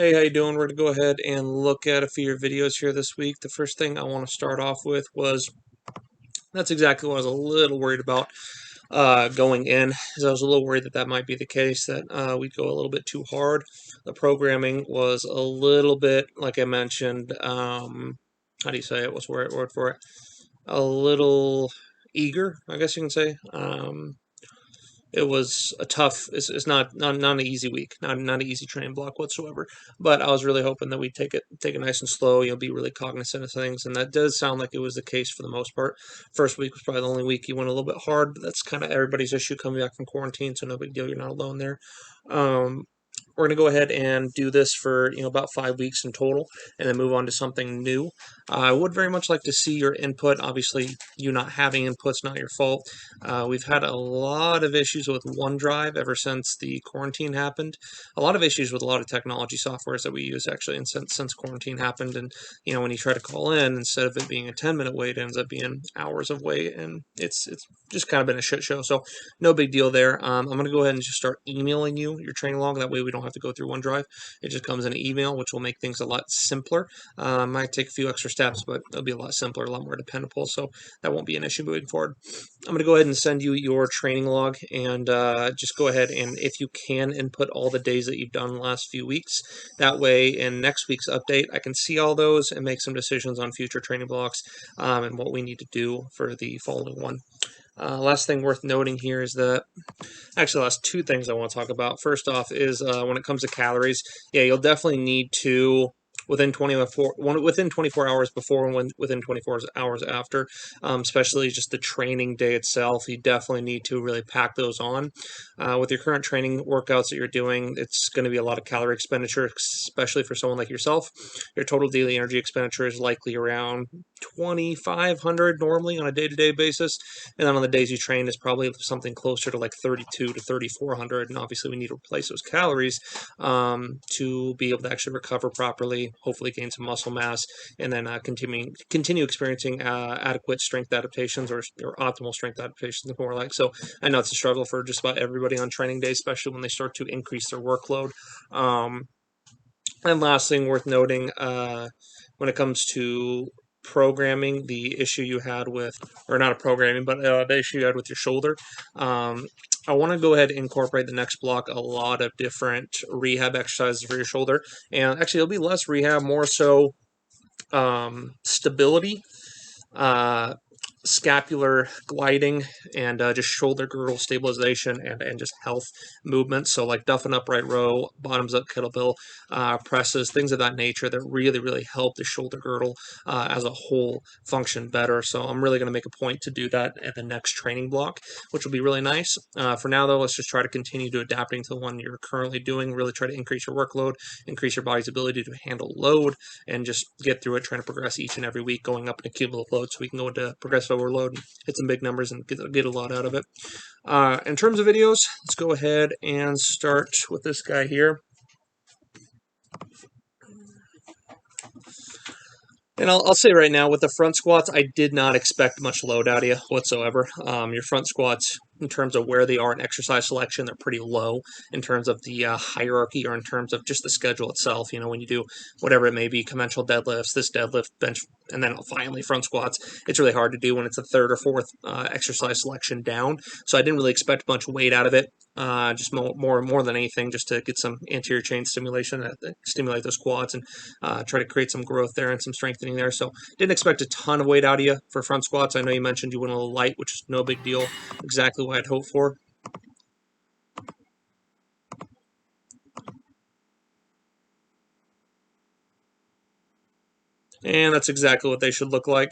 Hey, how you doing? We're going to go ahead and look at a few of your videos here this week. The first thing I want to start off with was that's exactly what I was a little worried about going in, is I was a little worried that that might be the case, that we'd go a little bit too hard. The programming was a little bit, like I mentioned, how do you say it? What's the word for it? A little eager, I guess you can say. It was a tough. It's not an easy week, not an easy training block whatsoever. But I was really hoping that we'd take it nice and slow. Be really cognizant of things, and that does sound like it was the case for the most part. First week was probably the only week you went a little bit hard, but that's kind of everybody's issue coming back from quarantine, so no big deal. You're not alone there. Um, we're going to go ahead and do this for about 5 weeks in total, and then move on to something new. I would very much like to see your input. Obviously, you not having input's not your fault. We've had a lot of issues with OneDrive ever since the quarantine happened. A lot of issues with a lot of technology softwares that we use actually, and since quarantine happened. And when you try to call in, instead of it being a 10-minute wait, it ends up being hours of wait, and it's just kind of been a shit show. So no big deal there. I'm going to go ahead and just start emailing you your training log. That way we don't have to go through OneDrive. It just comes in an email, which will make things a lot simpler. Might take a few extra steps, but it'll be a lot simpler, a lot more dependable. So that won't be an issue moving forward. I'm going to go ahead and send you your training log, and just go ahead and, if you can, input all the days that you've done the last few weeks. That way, in next week's update, I can see all those and make some decisions on future training blocks, and what we need to do for the following one. Last thing worth noting here is that, actually, last two things I want to talk about. First off is when it comes to calories, yeah, you'll definitely need to, within 24 hours before and within 24 hours after, especially just the training day itself, you definitely need to really pack those on. With your current training workouts that you're doing, it's going to be a lot of calorie expenditure, especially for someone like yourself. Your total daily energy expenditure is likely around 2,500 normally on a day-to-day basis, and then on the days you train is probably something closer to like 32 to 3,400. And obviously we need to replace those calories to be able to actually recover properly, hopefully gain some muscle mass, and then continue experiencing adequate strength adaptations, or optimal strength adaptations, more like. So I know it's a struggle for just about everybody on training day, especially when they start to increase their workload. And last thing worth noting, when it comes to programming, the issue you had with, or not a programming, but the issue you had with your shoulder, I want to go ahead and incorporate the next block a lot of different rehab exercises for your shoulder. And actually, it'll be less rehab, more so stability, uh, scapular gliding, and just shoulder girdle stabilization, and just health movements. So like duff and upright row, bottoms up kettlebell presses, things of that nature that really help the shoulder girdle as a whole function better. So I'm really going to make a point to do that at the next training block, which will be really nice. For now though, let's just try to continue to adapting to the one you're currently doing. Really try to increase your workload, increase your body's ability to handle load, and just get through it, trying to progress each and every week, going up in a cumulative load, so we can go into progressive overload and hit some big numbers and get a lot out of it. In terms of videos, let's go ahead and start with this guy here. And I'll say right now, with the front squats, I did not expect much load out of you whatsoever. Your front squats, in terms of where they are in exercise selection, they're pretty low in terms of the hierarchy, or in terms of just the schedule itself. When you do whatever it may be, conventional deadlifts, this deadlift, bench, and then finally front squats, it's really hard to do when it's a third or fourth exercise selection down. So I didn't really expect much weight out of it. Just more than anything, just to get some anterior chain stimulation, stimulate those quads, and try to create some growth there and some strengthening there. So didn't expect a ton of weight out of you for front squats. I know you mentioned you went a little light, which is no big deal. Exactly what I'd hoped for. And that's exactly what they should look like.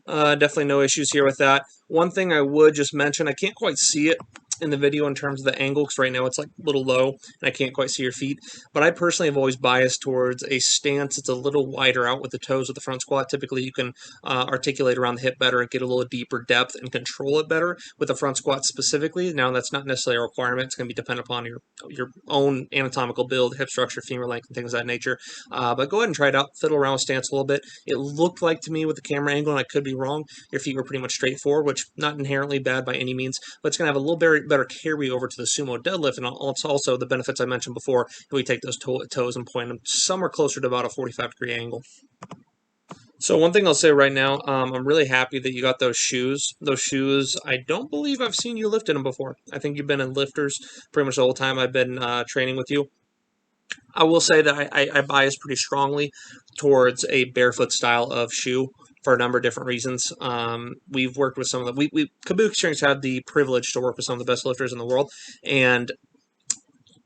Definitely no issues here with that. One thing I would just mention, I can't quite see it in the video in terms of the angle, because right now it's like a little low and I can't quite see your feet. But I personally have always biased towards a stance that's a little wider out with the toes with the front squat. Typically you can articulate around the hip better and get a little deeper depth and control it better with the front squat specifically. Now that's not necessarily a requirement. It's going to be dependent upon your own anatomical build, hip structure, femur length, and things of that nature. But go ahead and try it out. Fiddle around with stance a little bit. It looked like to me with the camera angle, and I could be wrong, your feet were pretty much straight forward, which not inherently bad by any means, but it's going to have a little better carry over to the sumo deadlift, and also the benefits I mentioned before. If we take those toes and point them somewhere closer to about a 45-degree angle. So one thing I'll say right now, I'm really happy that you got those shoes. Those shoes, I don't believe I've seen you lift in them before. I think you've been in lifters pretty much the whole time I've been training with you. I will say that I bias pretty strongly towards a barefoot style of shoe for a number of different reasons. We've worked with some of the Kabuki Strengths had the privilege to work with some of the best lifters in the world, and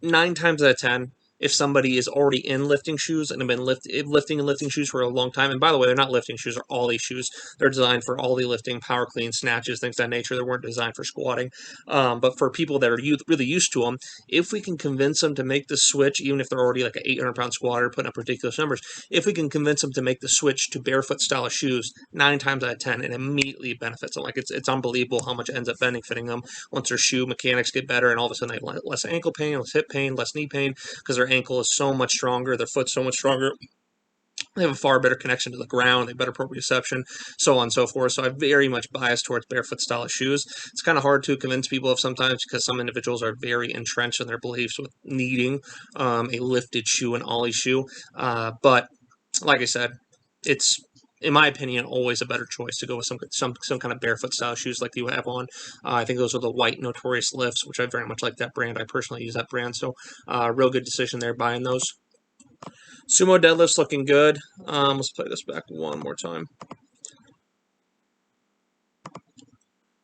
9 times out of 10, if somebody is already in lifting shoes and have been lifting and lifting shoes for a long time, and by the way, they're not lifting shoes, they're ollie shoes. They're designed for ollie lifting, power clean, snatches, things of that nature. They weren't designed for squatting. But for people that are really used to them, if we can convince them to make the switch, even if they're already like an 800-pound squatter putting up ridiculous numbers, if we can convince them to make the switch to barefoot style of shoes, 9 times out of 10, it immediately benefits them. Like it's unbelievable how much it ends up benefiting them once their shoe mechanics get better, and all of a sudden they have less ankle pain, less hip pain, less knee pain, because their ankle is so much stronger, their foot's so much stronger. They have a far better connection to the ground, they have better proprioception, so on and so forth. So I very much bias towards barefoot style of shoes. It's kind of hard to convince people of sometimes because some individuals are very entrenched in their beliefs with needing a lifted shoe, an ollie shoe. But like I said, it's, in my opinion, always a better choice to go with some kind of barefoot style shoes like you have on. I think those are the white Notorious Lifts, which I very much like that brand. I personally use that brand, so real good decision there buying those. Sumo deadlift's looking good. Let's play this back one more time.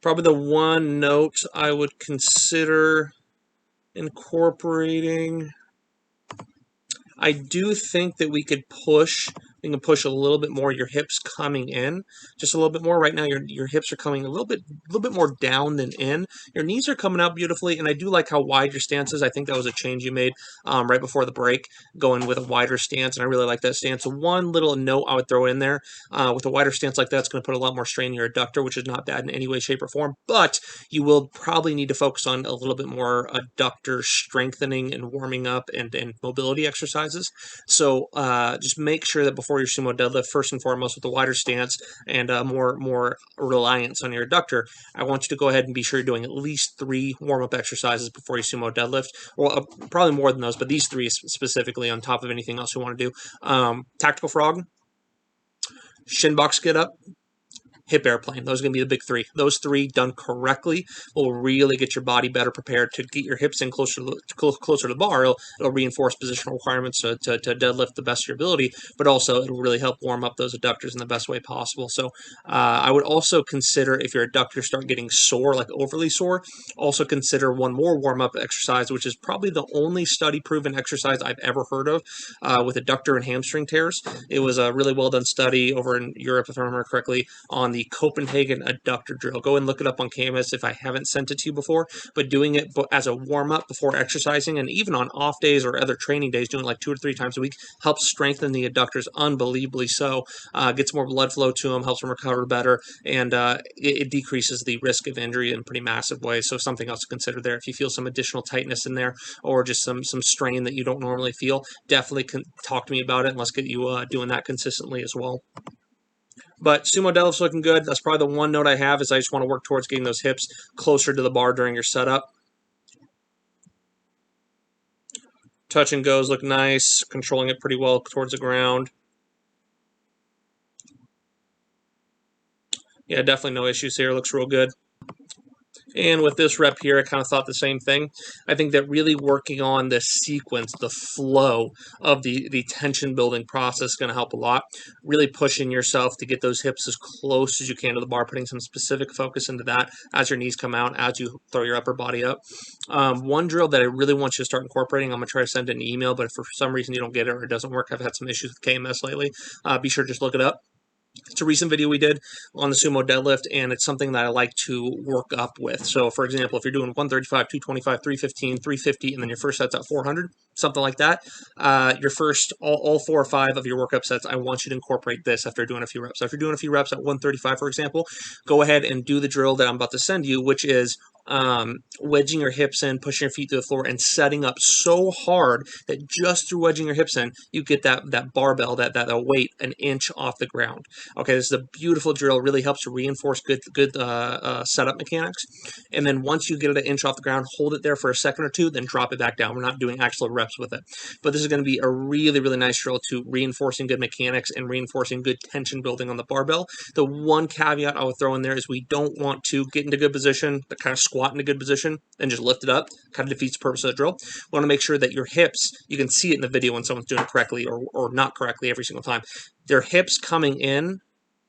Probably the one note I would consider incorporating, I do think that we can push a little bit more your hips coming in, just a little bit more. Right now your hips are coming a little bit more down than in. Your knees are coming out beautifully, and I do like how wide your stance is. I think that was a change you made right before the break, going with a wider stance, and I really like that stance. So one little note I would throw in there, with a wider stance like that, it's going to put a lot more strain in your adductor, which is not bad in any way, shape, or form, but you will probably need to focus on a little bit more adductor strengthening and warming up and mobility exercises. So just make sure that before your sumo deadlift, first and foremost, with a wider stance and more reliance on your adductor, I want you to go ahead and be sure you're doing at least 3 warm-up exercises before you sumo deadlift. Well, probably more than those, but these 3 specifically on top of anything else you want to do. Tactical frog, shin box get up, hip airplane. Those are going to be the big 3. Those 3 done correctly will really get your body better prepared to get your hips in closer to the bar. It'll reinforce positional requirements to deadlift the best of your ability, but also it'll really help warm up those adductors in the best way possible. So I would also consider, if your adductors start getting sore, like overly sore, also consider one more warm-up exercise, which is probably the only study-proven exercise I've ever heard of with adductor and hamstring tears. It was a really well-done study over in Europe, if I remember correctly, on the Copenhagen adductor drill. Go and look it up on Canvas if I haven't sent it to you before, but doing it as a warm-up before exercising, and even on off days or other training days, doing it like 2 or 3 times a week, helps strengthen the adductors unbelievably so, gets more blood flow to them, helps them recover better, and it decreases the risk of injury in pretty massive ways. So something else to consider there. If you feel some additional tightness in there or just some strain that you don't normally feel, definitely talk to me about it, and let's get you doing that consistently as well. But sumo deadlift's looking good. That's probably the one note I have, is I just want to work towards getting those hips closer to the bar during your setup. Touch and goes look nice, controlling it pretty well towards the ground. Yeah, definitely no issues here. Looks real good. And with this rep here, I kind of thought the same thing. I think that really working on the sequence, the flow of the tension building process is going to help a lot. Really pushing yourself to get those hips as close as you can to the bar, putting some specific focus into that as your knees come out, as you throw your upper body up. One drill that I really want you to start incorporating, I'm going to try to send it an email, but if for some reason you don't get it or it doesn't work, I've had some issues with KMS lately, be sure to just look it up. It's a recent video we did on the sumo deadlift, and it's something that I like to work up with. So, for example, if you're doing 135, 225, 315, 350, and then your first set's at 400, something like that, your first, all 4 or 5 of your workup sets, I want you to incorporate this after doing a few reps. So if you're doing a few reps at 135, for example, go ahead and do the drill that I'm about to send you, which is wedging your hips in, pushing your feet to the floor, and setting up so hard that just through wedging your hips in, you get that barbell, that weight an inch off the ground. Okay, this is a beautiful drill. Really helps to reinforce good setup mechanics. And then once you get it an inch off the ground, hold it there for a second or two, then drop it back down. We're not doing actual reps with it, but this is going to be a really, really nice drill to reinforcing good mechanics and reinforcing good tension building on the barbell. The one caveat I would throw in there is we don't want to get into good position, but kind of squat into good position and just lift it up. Kind of defeats the purpose of the drill. We want to make sure that your hips, you can see it in the video when someone's doing it correctly or not correctly every single time. Their hips coming in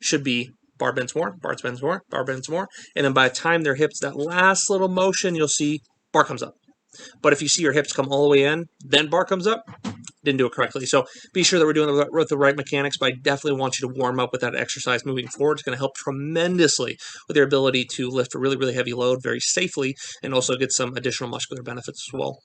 should be bar bends more, bar bends more, bar bends more. And then by the time their hips, that last little motion, you'll see bar comes up. But if you see your hips come all the way in, then bar comes up, didn't do it correctly. So be sure that we're doing it with the right mechanics, but I definitely want you to warm up with that exercise moving forward. It's going to help tremendously with your ability to lift a really, really heavy load very safely and also get some additional muscular benefits as well.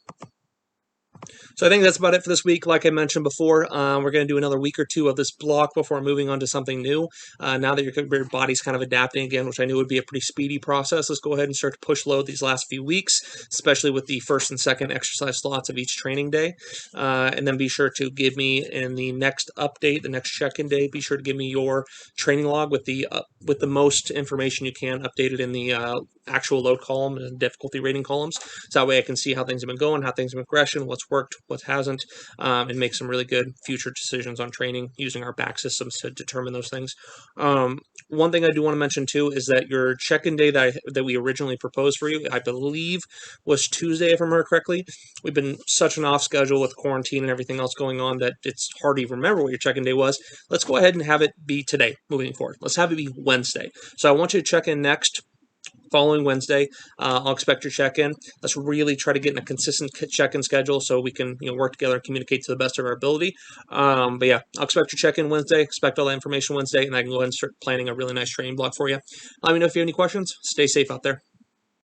So I think that's about it for this week. Like I mentioned before, we're going to do another week or two of this block before moving on to something new. Now that your body's kind of adapting again, which I knew would be a pretty speedy process, let's go ahead and start to push load these last few weeks, especially with the first and second exercise slots of each training day. And then be sure to give me in the next update, the next check-in day, be sure to give me your training log with the most information you can updated in the actual load column and difficulty rating columns. So that way I can see how things have been going, how things have been progressing, what's worked, what hasn't, and make some really good future decisions on training using our back systems to determine those things. One thing I do want to mention too is that your check-in day that we originally proposed for you, I believe, was Tuesday, if I remember correctly. We've been such an off schedule with quarantine and everything else going on that it's hard to even remember what your check-in day was. Let's go ahead and have it be today moving forward. Let's have it be Wednesday. So I want you to check in next following Wednesday. I'll expect your check-in. Let's really try to get in a consistent check-in schedule so we can work together and communicate to the best of our ability. But yeah, I'll expect your check-in Wednesday, expect all that information Wednesday, and I can go ahead and start planning a really nice training block for you. Let me know if you have any questions. Stay safe out there.